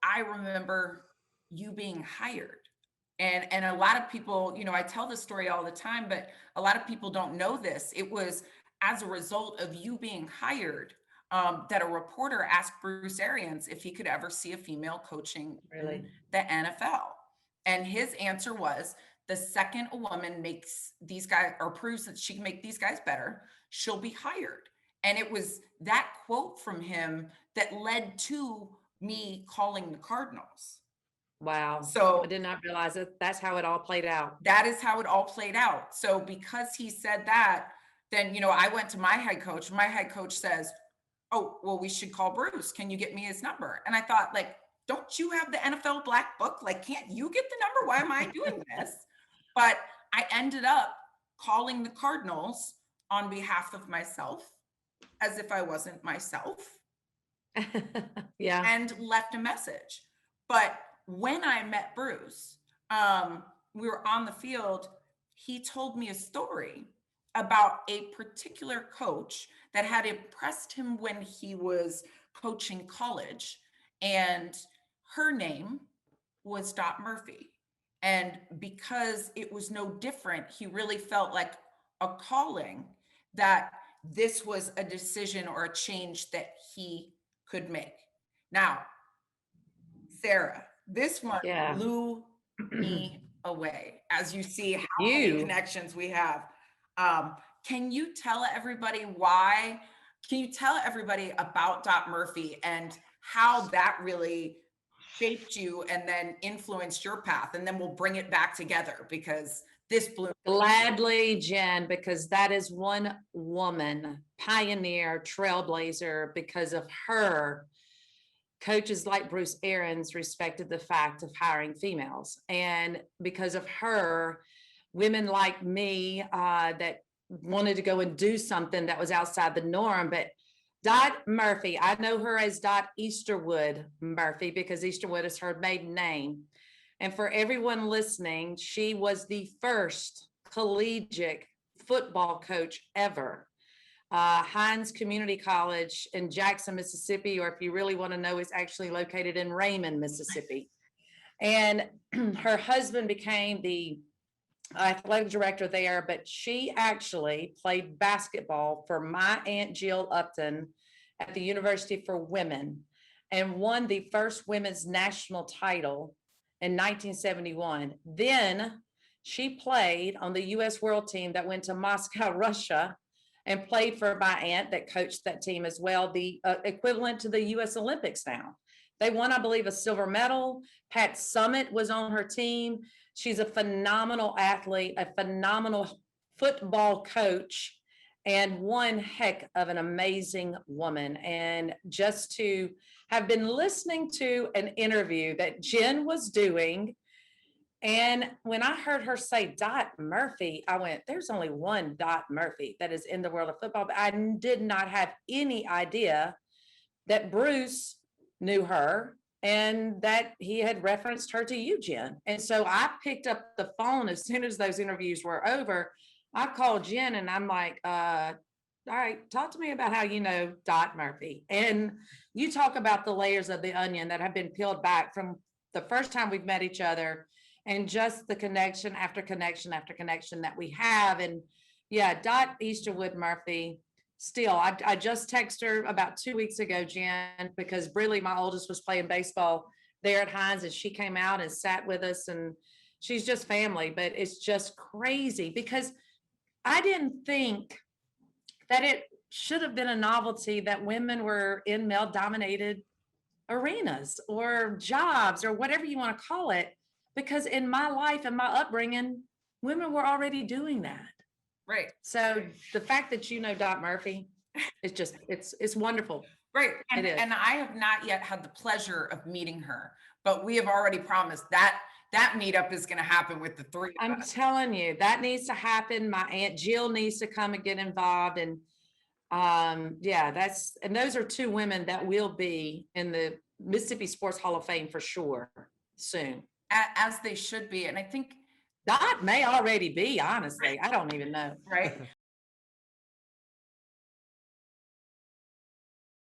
I remember you being hired. And a lot of people, I tell this story all the time, but a lot of people don't know this. It was as a result of you being hired that a reporter asked Bruce Arians if he could ever see a female coaching in the NFL. And his answer was, the second a woman makes these guys or proves that she can make these guys better, she'll be hired. And it was that quote from him that led to me calling the Cardinals. Wow. So I did not realize it. That's how it all played out. that is how it all played out. So because he said that, then, I went to my head coach. My head coach says, oh, well, we should call Bruce. Can you get me his number? And I thought, like, don't you have the NFL Black Book? Like, can't you get the number? Why am I doing this? But I ended up calling the Cardinals on behalf of myself, as if I wasn't myself. Yeah. And left a message. But when I met Bruce, we were on the field. He told me a story about a particular coach that had impressed him when he was coaching college. And her name was Dot Murphy. And because it was no different, he really felt like a calling that this was a decision or a change that he could make. Now, Sarah, this one blew me away. As you see how many connections we have. Can you tell everybody about Dot Murphy and how that really shaped you and then influenced your path? And then we'll bring it back together because this blew me. Gladly, Jen, because that is one woman, pioneer, trailblazer. Because of her, coaches like Bruce Arians respected the fact of hiring females. And because of her, women like me that wanted to go and do something that was outside the norm. But Dot Murphy, I know her as Dot Easterwood Murphy because Easterwood is her maiden name. And for everyone listening, she was the first collegiate football coach ever. Hines Community College in Jackson, Mississippi, or if you really want to know, it's actually located in Raymond, Mississippi. And her husband became the athletic director there, but she actually played basketball for my Aunt Jill Upton at the University for Women and won the first women's national title in 1971. Then she played on the U.S. World Team that went to Moscow, Russia, and played for my aunt that coached that team as well, the equivalent to the U.S. Olympics now. They won, I believe, a silver medal. Pat Summitt was on her team. She's a phenomenal athlete, a phenomenal football coach, and one heck of an amazing woman. And just to have been listening to an interview that Jen was doing, and when I heard her say Dot Murphy, I went, there's only one Dot Murphy that is in the world of football. But I did not have any idea that Bruce knew her and that he had referenced her to you, Jen. And so I picked up the phone as soon as those interviews were over. I called Jen and I'm like, all right, talk to me about how you know Dot Murphy. And you talk about the layers of the onion that have been peeled back from the first time we've met each other and just the connection after connection after connection that we have. And yeah, Dot Easterwood Murphy, still, I just texted her about 2 weeks ago, Jen, because Briley, my oldest, was playing baseball there at Hines and she came out and sat with us and she's just family. But it's just crazy because I didn't think that it should have been a novelty that women were in male-dominated arenas or jobs or whatever you want to call it. Because in my life and my upbringing, women were already doing that. Right. So the fact that you know Dot Murphy, it's just, it's wonderful. Right. And I have not yet had the pleasure of meeting her, but we have already promised that meetup is going to happen with the three of us. I'm telling you, that needs to happen. My Aunt Jill needs to come and get involved. And and those are two women that will be in the Mississippi Sports Hall of Fame for sure soon. As they should be. And I think Dot may already be, honestly. I don't even know. Right.